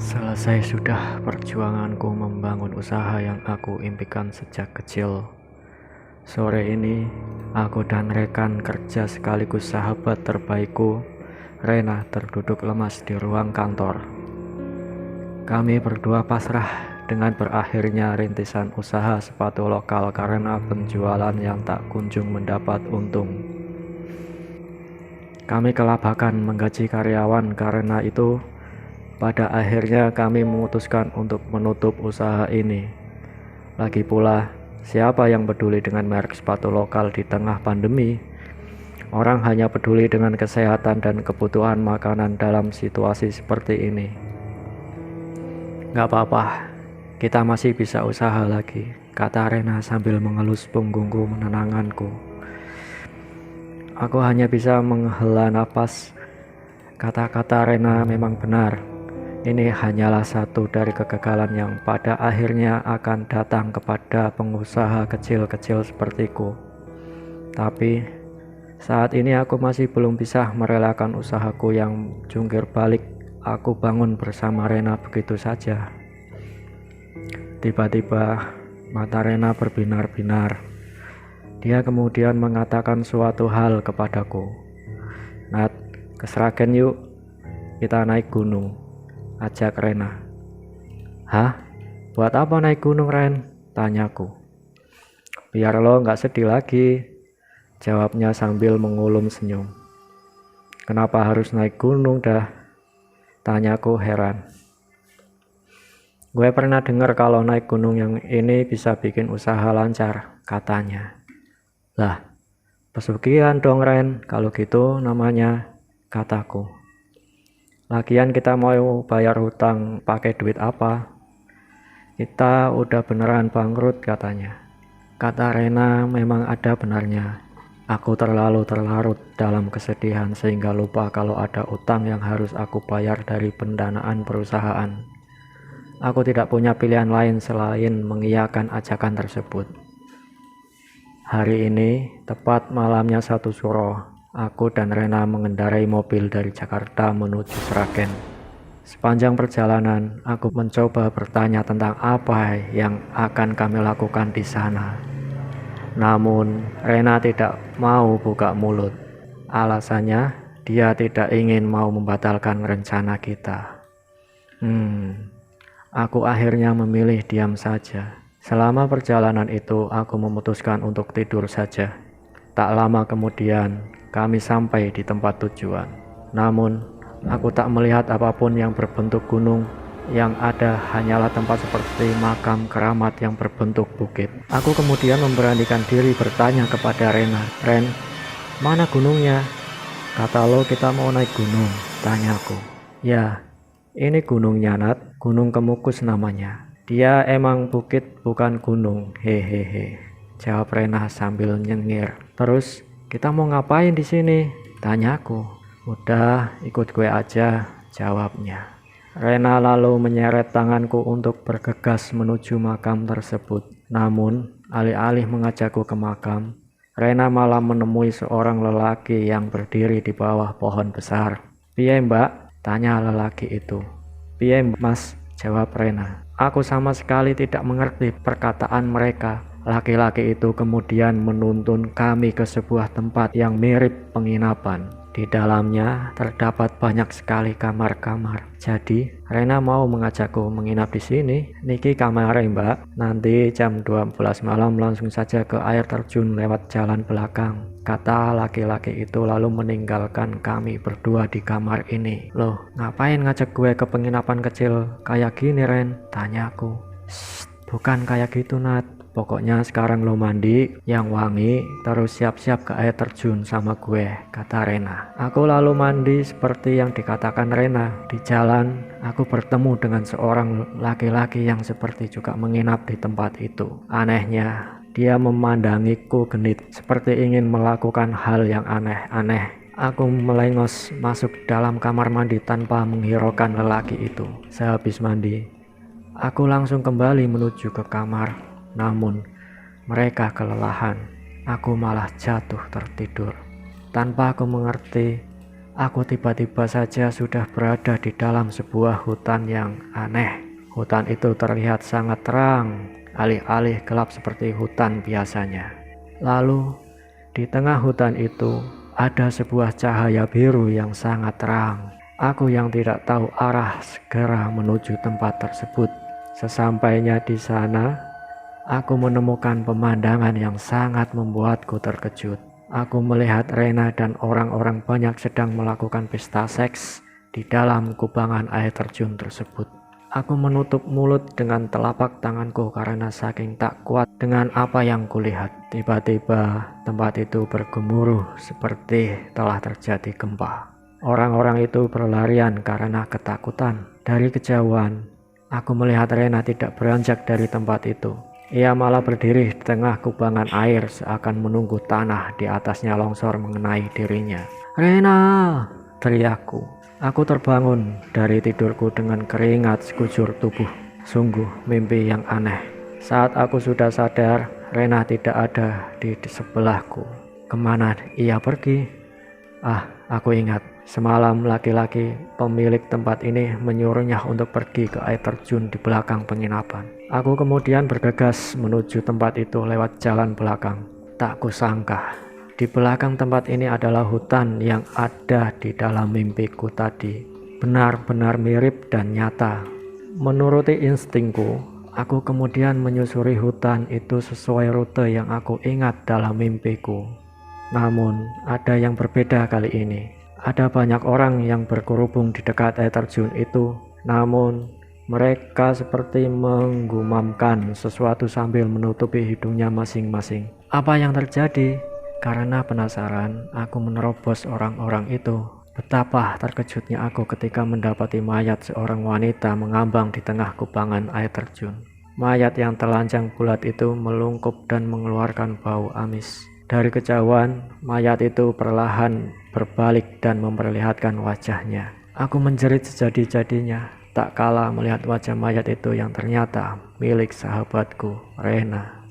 Selesai sudah perjuanganku membangun usaha yang aku impikan sejak kecil. Sore ini, aku dan rekan kerja sekaligus sahabat terbaikku, Rena, terduduk lemas di ruang kantor. Kami berdua pasrah dengan berakhirnya rintisan usaha sepatu lokal karena penjualan yang tak kunjung mendapat untung. Kami kelabakan menggaji karyawan, karena itu pada akhirnya kami memutuskan untuk menutup usaha ini. Lagi pula, siapa yang peduli dengan merek sepatu lokal di tengah pandemi? Orang hanya peduli dengan kesehatan dan kebutuhan makanan dalam situasi seperti ini. Gak apa-apa, kita masih bisa usaha lagi, kata Rena sambil mengelus punggungku menenangkanku. Aku hanya bisa menghela napas. Kata-kata Rena memang benar. Ini hanyalah satu dari kegagalan yang pada akhirnya akan datang kepada pengusaha kecil-kecil sepertiku. Tapi saat ini aku masih belum bisa merelakan usahaku yang jungkir balik aku bangun bersama Rena begitu saja. Tiba-tiba mata Rena berbinar-binar. Dia kemudian mengatakan suatu hal kepadaku. Nat, ke Sragen yuk, kita naik gunung, ajak Rena. Hah? Buat apa naik gunung, Ren? Tanyaku. Biar lo gak sedih lagi, jawabnya sambil mengulum senyum. Kenapa harus naik gunung dah? Tanyaku heran. Gue pernah dengar kalau naik gunung yang ini bisa bikin usaha lancar, katanya. Lah, pesugihan dong Ren, kalau gitu namanya, kataku. Lagian kita mau bayar hutang pakai duit apa? Kita udah beneran bangkrut, katanya. Kata Rena memang ada benarnya. Aku terlalu terlarut dalam kesedihan sehingga lupa kalau ada utang yang harus aku bayar dari pendanaan perusahaan. Aku tidak punya pilihan lain selain mengiyakan ajakan tersebut. Hari ini, tepat malamnya 1 Suro, aku dan Rena mengendarai mobil dari Jakarta menuju Sragen. Sepanjang perjalanan, aku mencoba bertanya tentang apa yang akan kami lakukan di sana. Namun, Rena tidak mau buka mulut. Alasannya, dia tidak ingin mau membatalkan rencana kita. Aku akhirnya memilih diam saja. Selama perjalanan itu, aku memutuskan untuk tidur saja. Tak lama kemudian, kami sampai di tempat tujuan. Namun, aku tak melihat apapun yang berbentuk gunung. Yang ada hanyalah tempat seperti makam keramat yang berbentuk bukit. Aku kemudian memberanikan diri bertanya kepada Rena. Ren, mana gunungnya? Kata lo kita mau naik gunung, tanyaku. Ya, ini gunungnya Nat, Gunung Kemukus namanya. Dia emang bukit bukan gunung, hehehe, jawab Rena sambil nyengir. Terus kita mau ngapain di sini? Tanyaku. Udah, ikut gue aja, jawabnya. Rena lalu menyeret tanganku untuk bergegas menuju makam tersebut. Namun, alih-alih mengajakku ke makam, Rena malah menemui seorang lelaki yang berdiri di bawah pohon besar. Piye mbak? Tanya lelaki itu. Piye mas? Jawab Rena. Aku sama sekali tidak mengerti perkataan mereka. Laki-laki itu kemudian menuntun kami ke sebuah tempat yang mirip penginapan. Di dalamnya terdapat banyak sekali kamar-kamar. Jadi, Rena mau mengajakku menginap di sini. Niki kamarnya mbak. Nanti jam 12 malam langsung saja ke air terjun lewat jalan belakang. Kata laki-laki itu lalu meninggalkan kami berdua di kamar ini. Loh, ngapain ngajak gue ke penginapan kecil kayak gini Ren? Tanyaku. Bukan kayak gitu Nat. Pokoknya sekarang lo mandi yang wangi, terus siap-siap ke air terjun sama gue, kata Rena. Aku lalu mandi seperti yang dikatakan Rena. Di jalan, aku bertemu dengan seorang laki-laki yang seperti juga menginap di tempat itu. Anehnya, dia memandangiku genit, seperti ingin melakukan hal yang aneh-aneh. Aku melengos masuk dalam kamar mandi tanpa menghiraukan lelaki itu. Sehabis mandi, aku langsung kembali menuju ke kamar. Namun, mereka kelelahan. Aku malah jatuh tertidur. Tanpa aku mengerti, Aku tiba-tiba saja sudah berada di dalam sebuah hutan yang aneh. Hutan itu terlihat sangat terang, alih-alih gelap seperti hutan biasanya. Lalu, di tengah hutan itu ada sebuah cahaya biru yang sangat terang. Aku yang tidak tahu arah segera menuju tempat tersebut. Sesampainya di sana, aku menemukan pemandangan yang sangat membuatku terkejut. Aku melihat Rena dan orang-orang banyak sedang melakukan pesta seks di dalam kubangan air terjun tersebut. Aku menutup mulut dengan telapak tanganku karena saking tak kuat dengan apa yang kulihat. Tiba-tiba tempat itu bergemuruh seperti telah terjadi gempa. Orang-orang itu berlarian karena ketakutan. Dari kejauhan, aku melihat Rena tidak beranjak dari tempat itu. Ia malah berdiri di tengah kubangan air seakan menunggu tanah di atasnya longsor mengenai dirinya. "Rena!" teriakku. Aku terbangun dari tidurku dengan keringat sekujur tubuh. Sungguh mimpi yang aneh. Saat aku sudah sadar, Rena tidak ada di sebelahku. Kemana ia pergi? Aku ingat. Semalam laki-laki pemilik tempat ini menyuruhnya untuk pergi ke air terjun di belakang penginapan. Aku kemudian bergegas menuju tempat itu lewat jalan belakang. Tak kusangka, di belakang tempat ini adalah hutan yang ada di dalam mimpiku tadi. Benar-benar mirip dan nyata. Menuruti instingku, aku kemudian menyusuri hutan itu sesuai rute yang aku ingat dalam mimpiku. Namun, ada yang berbeda kali ini. Ada banyak orang yang berkerubung di dekat air terjun itu, namun mereka seperti menggumamkan sesuatu sambil menutupi hidungnya masing-masing. Apa yang terjadi? Karena penasaran, aku menerobos orang-orang itu. Betapa terkejutnya aku ketika mendapati mayat seorang wanita mengambang di tengah kubangan air terjun. Mayat yang telanjang bulat itu melungkup dan mengeluarkan bau amis. Dari kejauhan, mayat itu perlahan berbalik dan memperlihatkan wajahnya. Aku menjerit sejadi-jadinya, tak kalah melihat wajah mayat itu yang ternyata milik sahabatku, Rena.